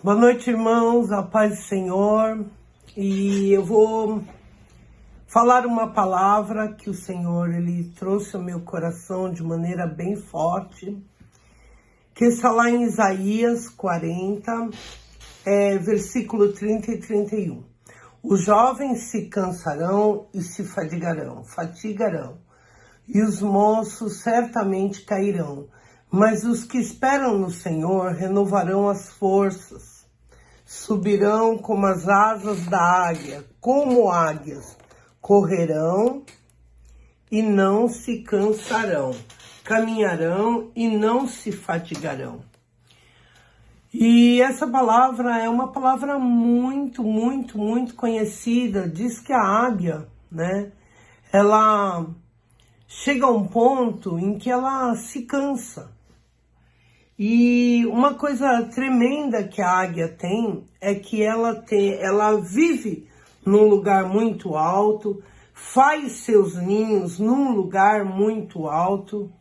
Boa noite, irmãos, a paz do Senhor. E eu vou falar uma palavra que o Senhor ele trouxe ao meu coração de maneira bem forte, que está lá em Isaías 40, versículo 30 e 31. Os jovens se cansarão e se fatigarão, e os moços certamente cairão, mas os que esperam no Senhor renovarão as forças. Subirão como as asas da águia, como águias, correrão e não se cansarão, caminharão e não se fatigarão. E essa palavra é uma palavra muito conhecida. Diz que a águia, né, ela chega a um ponto em que ela se cansa. E uma coisa tremenda que a águia tem é que ela vive num lugar muito alto, faz seus ninhos num lugar muito alto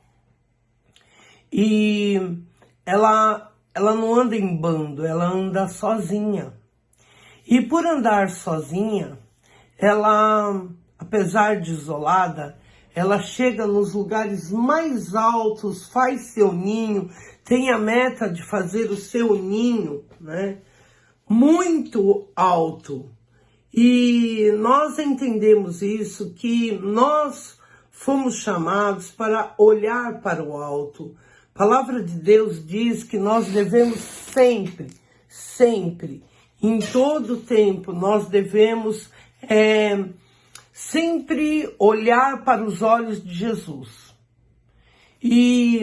e ela não anda em bando, ela anda sozinha. E por andar sozinha, ela, apesar de isolada, ela chega nos lugares mais altos, faz seu ninho, tem a meta de fazer o seu ninho, né, muito alto. E nós entendemos isso, que nós fomos chamados para olhar para o alto. A palavra de Deus diz que nós devemos sempre, em todo tempo, nós devemos sempre olhar para os olhos de Jesus. E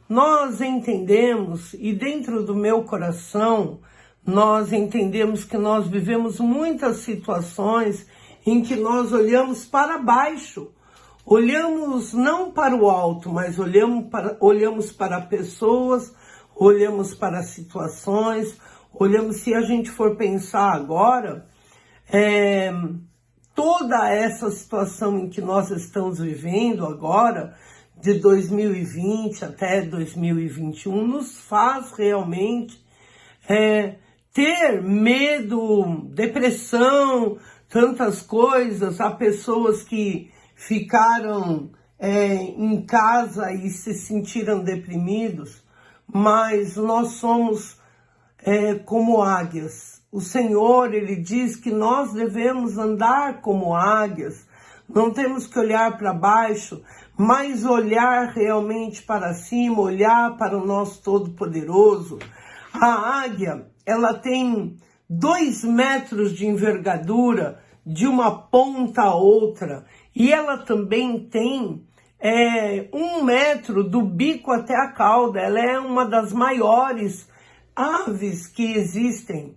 nós entendemos, e dentro do meu coração, nós entendemos que nós vivemos muitas situações em que nós olhamos para baixo. Olhamos não para o alto, mas olhamos para pessoas, olhamos para situações, olhamos, se a gente for pensar agora, toda essa situação em que nós estamos vivendo agora, de 2020 até 2021, nos faz realmente ter medo, depressão, tantas coisas. Há pessoas que ficaram em casa e se sentiram deprimidos, mas nós somos como águias. O Senhor, Ele diz que nós devemos andar como águias, não temos que olhar para baixo, mas olhar realmente para cima, olhar para o nosso Todo-Poderoso. A águia, ela tem 2 metros de envergadura de uma ponta a outra, e ela também tem 1 metro do bico até a cauda. Ela é uma das maiores aves que existem.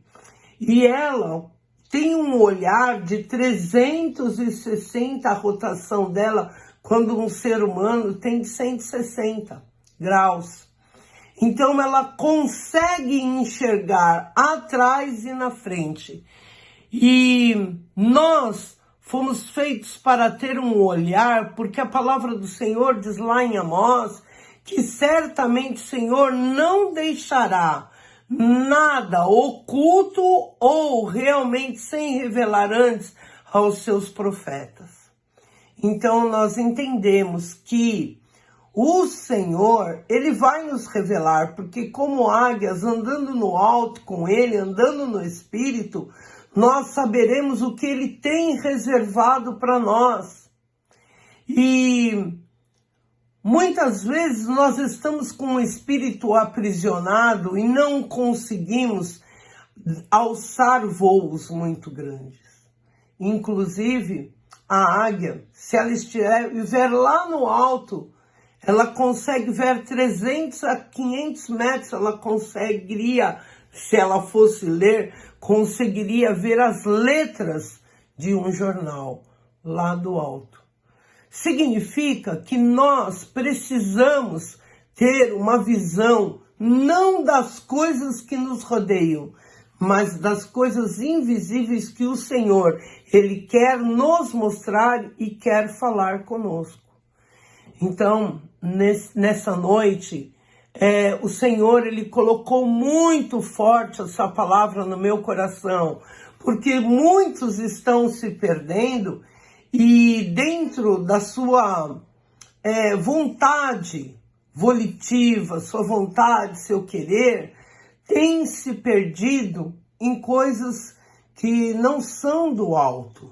E ela tem um olhar de 360, a rotação dela, quando um ser humano tem de 160 graus. Então ela consegue enxergar atrás e na frente. E nós fomos feitos para ter um olhar, porque a palavra do Senhor diz lá em Amós que certamente o Senhor não deixará nada oculto ou realmente sem revelar antes aos seus profetas. Então nós entendemos que o Senhor, Ele vai nos revelar, porque como águias, andando no alto com Ele, andando no Espírito, nós saberemos o que Ele tem reservado para nós. E muitas vezes nós estamos com o espírito aprisionado e não conseguimos alçar voos muito grandes. Inclusive, a águia, se ela estiver lá no alto, ela consegue ver 300 a 500 metros, ela conseguiria, se ela fosse ler, conseguiria ver as letras de um jornal lá do alto. Significa que nós precisamos ter uma visão não das coisas que nos rodeiam, mas das coisas invisíveis que o Senhor, Ele quer nos mostrar e quer falar conosco. Então, nessa noite, o Senhor, Ele colocou muito forte essa palavra no meu coração, porque muitos estão se perdendo e dentro da sua vontade volitiva, sua vontade, seu querer, tem se perdido em coisas que não são do alto.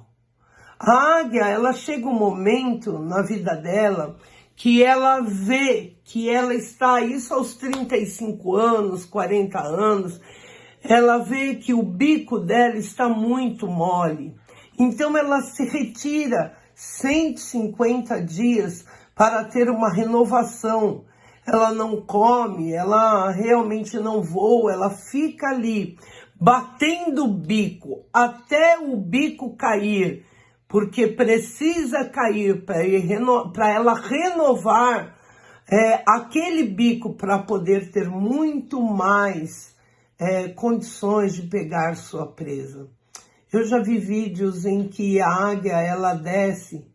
A águia, ela chega um momento na vida dela que ela vê que ela está, isso aos 35 anos, 40 anos, ela vê que o bico dela está muito mole. Então ela se retira 150 dias para ter uma renovação. Ela não come, ela realmente não voa, ela fica ali, batendo o bico, até o bico cair, porque precisa cair para ela renovar aquele bico para poder ter muito mais condições de pegar sua presa. Eu já vi vídeos em que a águia, ela desce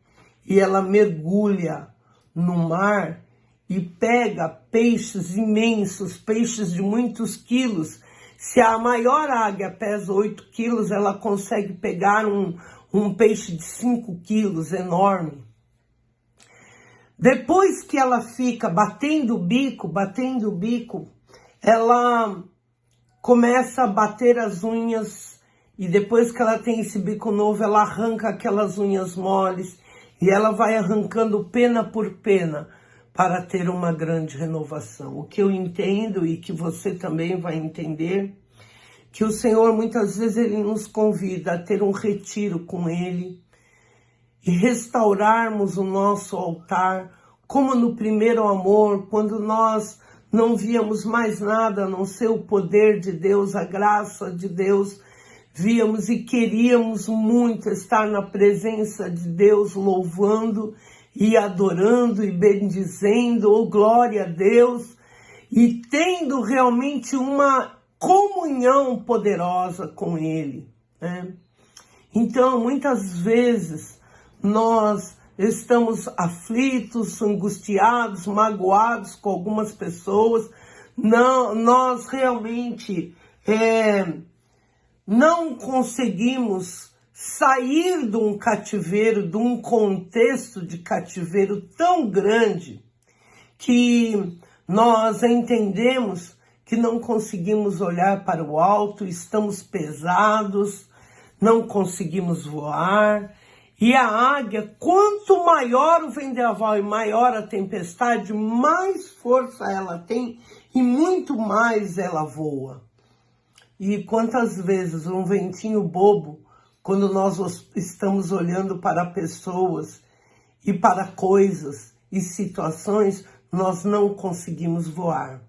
e ela mergulha no mar e pega peixes imensos, peixes de muitos quilos. Se a maior águia pesa 8 quilos, ela consegue pegar um peixe de 5 quilos, enorme. Depois que ela fica batendo o bico, ela começa a bater as unhas, e depois que ela tem esse bico novo, ela arranca aquelas unhas moles, e ela vai arrancando pena por pena, para ter uma grande renovação. O que eu entendo, e que você também vai entender, que o Senhor muitas vezes Ele nos convida a ter um retiro com Ele, e restaurarmos o nosso altar, como no primeiro amor, quando nós não víamos mais nada a não ser o poder de Deus, a graça de Deus, víamos e queríamos muito estar na presença de Deus, louvando e adorando e bendizendo, oh glória a Deus, e tendo realmente uma comunhão poderosa com Ele, né? Então, muitas vezes, nós estamos aflitos, angustiados, magoados com algumas pessoas, nós realmente não conseguimos sair de um cativeiro, de um contexto de cativeiro tão grande, que nós entendemos que não conseguimos olhar para o alto, estamos pesados, não conseguimos voar. E a águia, quanto maior o vendaval e maior a tempestade, mais força ela tem e muito mais ela voa. E quantas vezes um ventinho bobo, quando nós estamos olhando para pessoas e para coisas e situações, nós não conseguimos voar.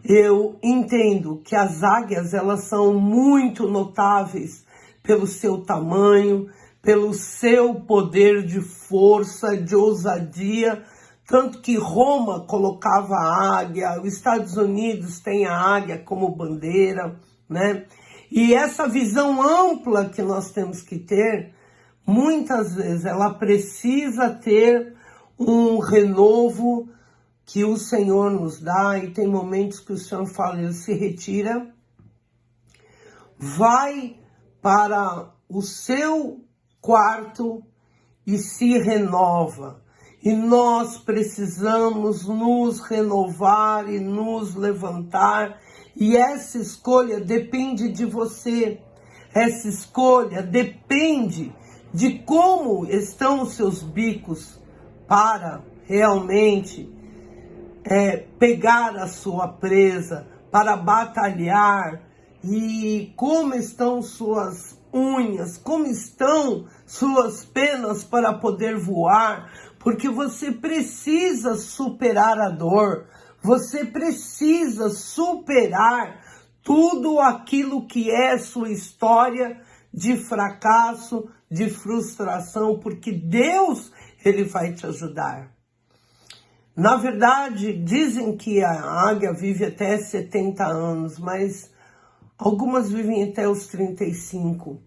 Eu entendo que as águias, elas são muito notáveis pelo seu tamanho, pelo seu poder de força, de ousadia, tanto que Roma colocava a águia, os Estados Unidos tem a águia como bandeira, né? E essa visão ampla que nós temos que ter, muitas vezes ela precisa ter um renovo que o Senhor nos dá, e tem momentos que o Senhor fala, ele se retira, vai para o seu quarto e se renova. E nós precisamos nos renovar e nos levantar. E essa escolha depende de você. Essa escolha depende de como estão os seus bicos para realmente pegar a sua presa, para batalhar. E como estão suas unhas, como estão suas penas para poder voar, porque você precisa superar a dor, você precisa superar tudo aquilo que é sua história de fracasso, de frustração, porque Deus, Ele vai te ajudar. Na verdade, dizem que a águia vive até 70 anos, mas algumas vivem até os 35.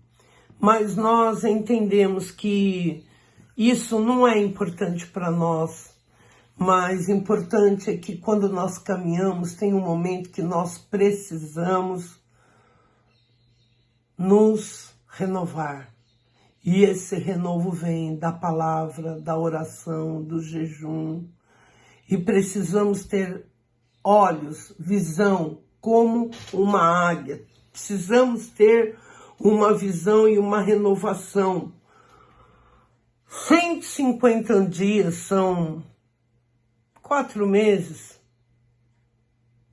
Mas nós entendemos que isso não é importante para nós. Mas importante é que quando nós caminhamos, tem um momento que nós precisamos nos renovar. E esse renovo vem da palavra, da oração, do jejum. E precisamos ter olhos, visão, como uma águia. Precisamos ter uma visão e uma renovação. 150 dias são 4 meses,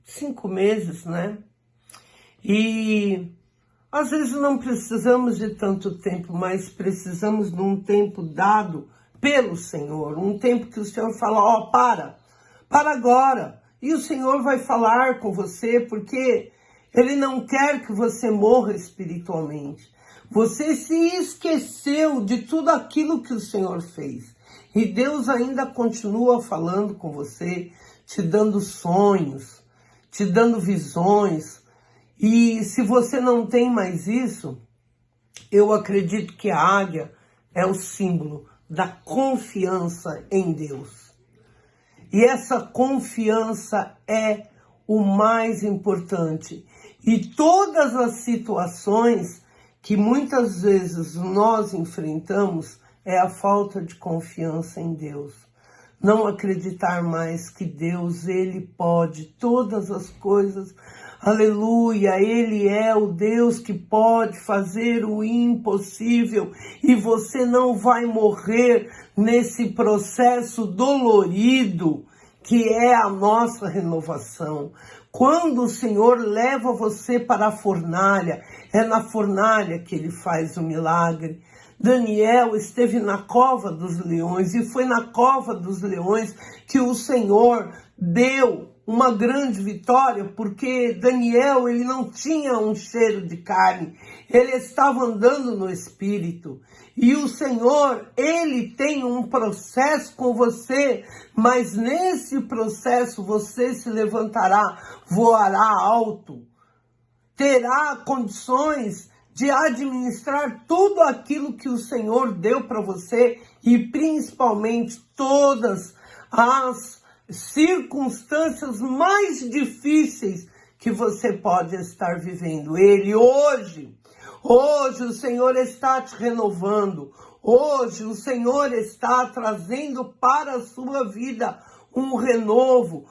5 meses, né? E às vezes não precisamos de tanto tempo, mas precisamos de um tempo dado pelo Senhor. Um tempo que o Senhor fala, ó, para agora. E o Senhor vai falar com você, porque Ele não quer que você morra espiritualmente. Você se esqueceu de tudo aquilo que o Senhor fez. E Deus ainda continua falando com você, te dando sonhos, te dando visões. E se você não tem mais isso, eu acredito que a águia é o símbolo da confiança em Deus. E essa confiança é o mais importante. E todas as situações que muitas vezes nós enfrentamos é a falta de confiança em Deus. Não acreditar mais que Deus, Ele pode todas as coisas. Aleluia, Ele é o Deus que pode fazer o impossível. E você não vai morrer nesse processo dolorido que é a nossa renovação. Quando o Senhor leva você para a fornalha, é na fornalha que Ele faz o milagre. Daniel esteve na cova dos leões e foi na cova dos leões que o Senhor deu uma grande vitória, porque Daniel, ele não tinha um cheiro de carne, ele estava andando no Espírito. E o Senhor, Ele tem um processo com você, mas nesse processo você se levantará, voará alto, terá condições de administrar tudo aquilo que o Senhor deu para você e principalmente todas as circunstâncias mais difíceis que você pode estar vivendo. Hoje o Senhor está te renovando. Hoje o Senhor está trazendo para a sua vida um renovo.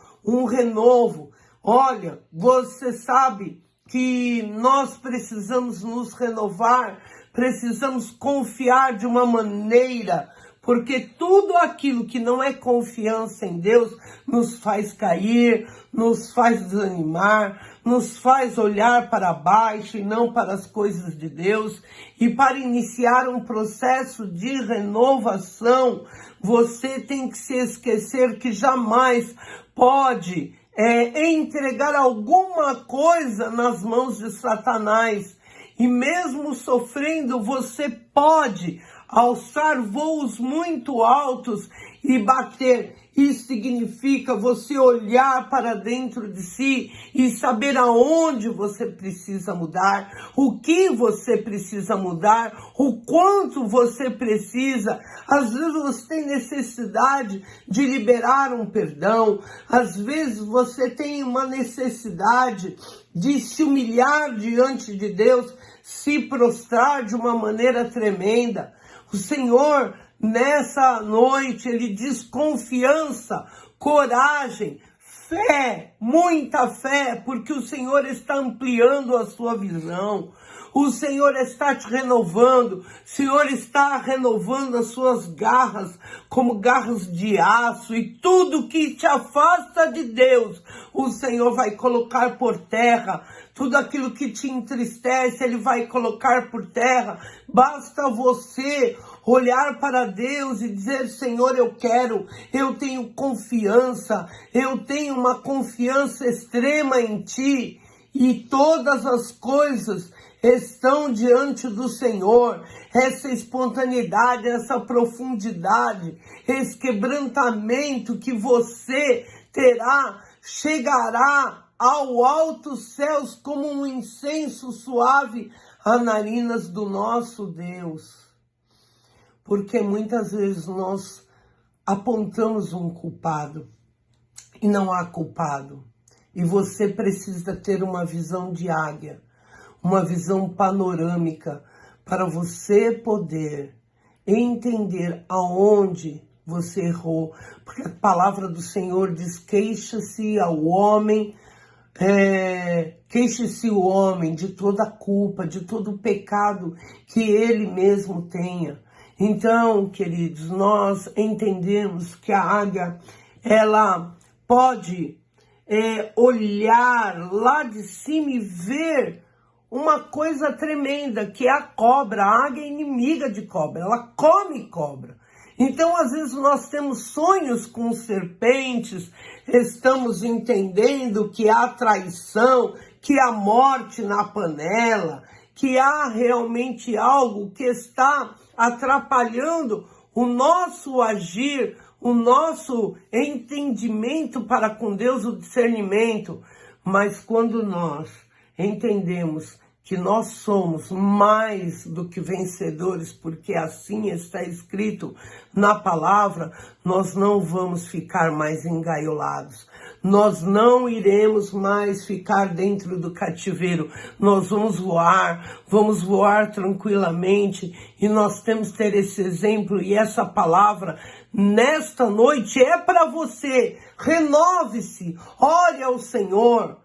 Olha, você sabe que nós precisamos nos renovar, precisamos confiar de uma maneira, porque tudo aquilo que não é confiança em Deus nos faz cair, nos faz desanimar, nos faz olhar para baixo e não para as coisas de Deus. E para iniciar um processo de renovação, você tem que se esquecer que jamais pode entregar alguma coisa nas mãos de Satanás. E mesmo sofrendo, você pode alçar voos muito altos e bater. Isso significa você olhar para dentro de si e saber aonde você precisa mudar, o que você precisa mudar, o quanto você precisa. Às vezes você tem necessidade de liberar um perdão, às vezes você tem uma necessidade de se humilhar diante de Deus, se prostrar de uma maneira tremenda. O Senhor, nessa noite, Ele diz confiança, coragem, fé, muita fé, porque o Senhor está ampliando a sua visão. O Senhor está te renovando, o Senhor está renovando as suas garras, como garras de aço, e tudo que te afasta de Deus, o Senhor vai colocar por terra. Tudo aquilo que te entristece, Ele vai colocar por terra. Basta você olhar para Deus e dizer: Senhor, eu tenho confiança, eu tenho uma confiança extrema em Ti, e todas as coisas estão diante do Senhor. Essa espontaneidade, essa profundidade, esse quebrantamento que você terá, chegará ao altos céus como um incenso suave às narinas do nosso Deus. Porque muitas vezes nós apontamos um culpado e não há culpado. E você precisa ter uma visão de águia, uma visão panorâmica, para você poder entender aonde você errou. Porque a palavra do Senhor diz: queixa-se ao homem, queixe-se o homem de toda a culpa, de todo o pecado que ele mesmo tenha. Então, queridos, nós entendemos que a águia, ela pode olhar lá de cima e ver uma coisa tremenda, que é a cobra. A águia é inimiga de cobra, ela come cobra. Então, às vezes, nós temos sonhos com serpentes, estamos entendendo que há traição, que há morte na panela, que há realmente algo que está atrapalhando o nosso agir, o nosso entendimento para com Deus, o discernimento. Mas quando nós entendemos que nós somos mais do que vencedores, porque assim está escrito na palavra, nós não vamos ficar mais engaiolados. Nós não iremos mais ficar dentro do cativeiro. Nós vamos voar tranquilamente, e nós temos que ter esse exemplo, e essa palavra nesta noite é para você. Renove-se, ore ao Senhor.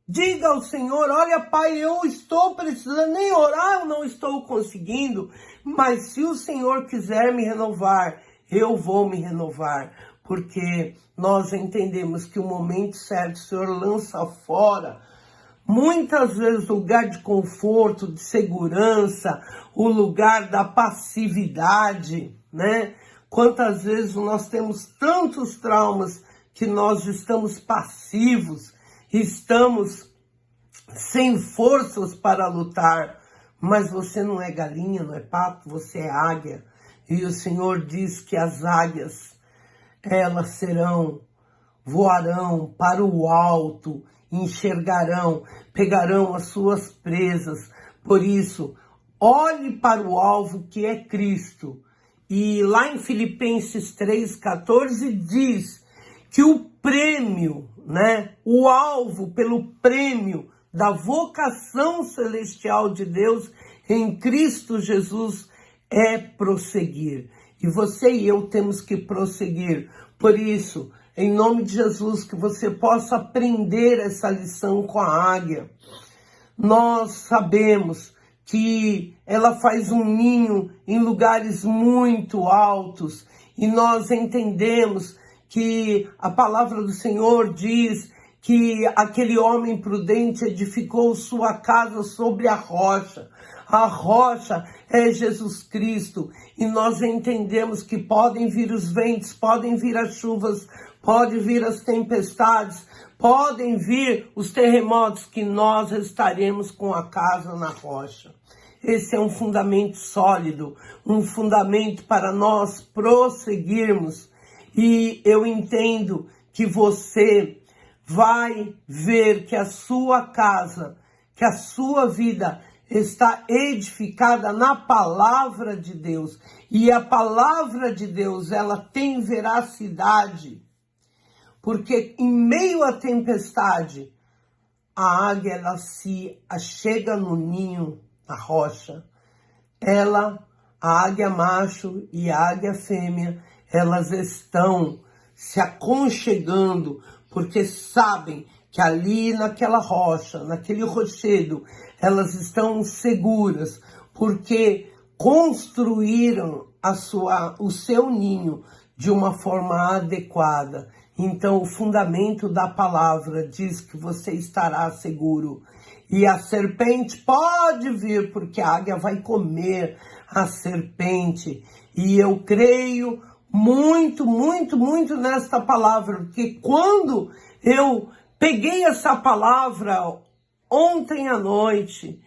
Diga ao Senhor: olha, Pai, eu estou precisando, nem orar eu não estou conseguindo, mas se o Senhor quiser me renovar, eu vou me renovar, porque nós entendemos que o momento certo o Senhor lança fora, muitas vezes, o lugar de conforto, de segurança, o lugar da passividade, né? Quantas vezes nós temos tantos traumas que nós estamos passivos, estamos sem forças para lutar, mas você não é galinha, não é pato, você é águia. E o Senhor diz que as águias, elas voarão para o alto, enxergarão, pegarão as suas presas. Por isso, olhe para o alvo, que é Cristo. E lá em Filipenses 3,14 diz que o prêmio, né, o alvo pelo prêmio da vocação celestial de Deus em Cristo Jesus é prosseguir. E você e eu temos que prosseguir. Por isso, em nome de Jesus, que você possa aprender essa lição com a águia. Nós sabemos que ela faz um ninho em lugares muito altos, e nós entendemos que a palavra do Senhor diz que aquele homem prudente edificou sua casa sobre a rocha. A rocha é Jesus Cristo, e nós entendemos que podem vir os ventos, podem vir as chuvas, podem vir as tempestades, podem vir os terremotos, que nós estaremos com a casa na rocha. Esse é um fundamento sólido, um fundamento para nós prosseguirmos. E eu entendo que você vai ver que a sua casa, que a sua vida está edificada na palavra de Deus. E a palavra de Deus, ela tem veracidade. Porque em meio à tempestade, a águia, ela se achega no ninho, na rocha. A águia macho e a águia fêmea, elas estão se aconchegando, porque sabem que ali naquela rocha, naquele rochedo, elas estão seguras, porque construíram o seu ninho de uma forma adequada. Então, o fundamento da palavra diz que você estará seguro. E a serpente pode vir, porque a águia vai comer a serpente. E eu creio muito, muito, muito nesta palavra, porque quando eu peguei essa palavra ontem à noite,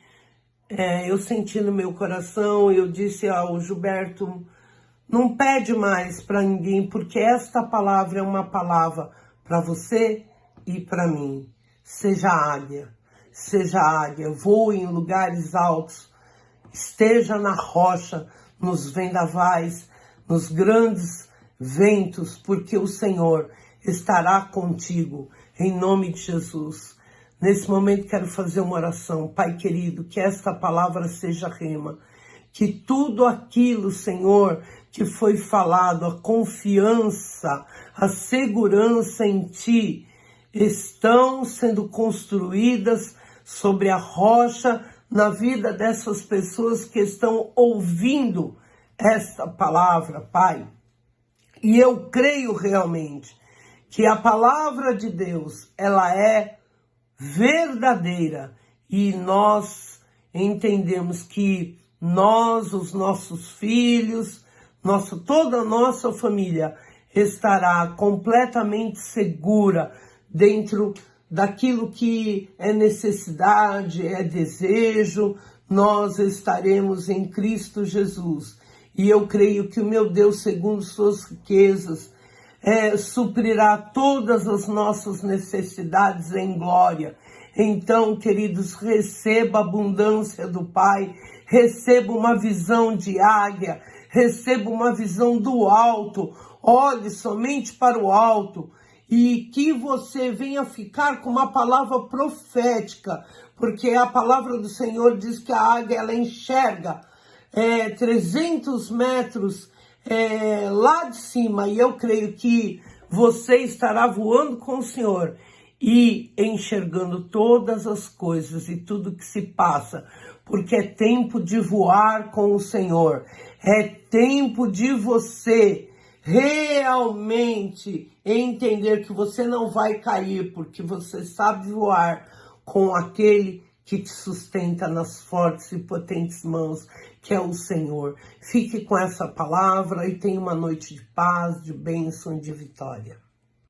eu senti no meu coração, eu disse ao Gilberto: não pede mais para ninguém, porque esta palavra é uma palavra para você e para mim. Seja águia, voe em lugares altos, esteja na rocha, nos vendavais, nos grandes ventos, porque o Senhor estará contigo, em nome de Jesus. Nesse momento quero fazer uma oração. Pai querido, que esta palavra seja rema, que tudo aquilo, Senhor, que foi falado, a confiança, a segurança em Ti, estão sendo construídas sobre a rocha na vida dessas pessoas que estão ouvindo esta palavra, Pai. E eu creio realmente que a palavra de Deus, ela é verdadeira, e nós entendemos que nós, os nossos filhos, toda a nossa família estará completamente segura dentro daquilo que é necessidade, é desejo. Nós estaremos em Cristo Jesus. E eu creio que o meu Deus, segundo suas riquezas, suprirá todas as nossas necessidades em glória. Então, queridos, receba a abundância do Pai, receba uma visão de águia, receba uma visão do alto, olhe somente para o alto, e que você venha ficar com uma palavra profética, porque a palavra do Senhor diz que a águia, ela enxerga 300 metros lá de cima, e eu creio que você estará voando com o Senhor e enxergando todas as coisas e tudo que se passa, porque é tempo de voar com o Senhor, é tempo de você realmente entender que você não vai cair, porque você sabe voar com aquele que te sustenta nas fortes e potentes mãos, que é o Senhor. Fique com essa palavra e tenha uma noite de paz, de bênção e de vitória.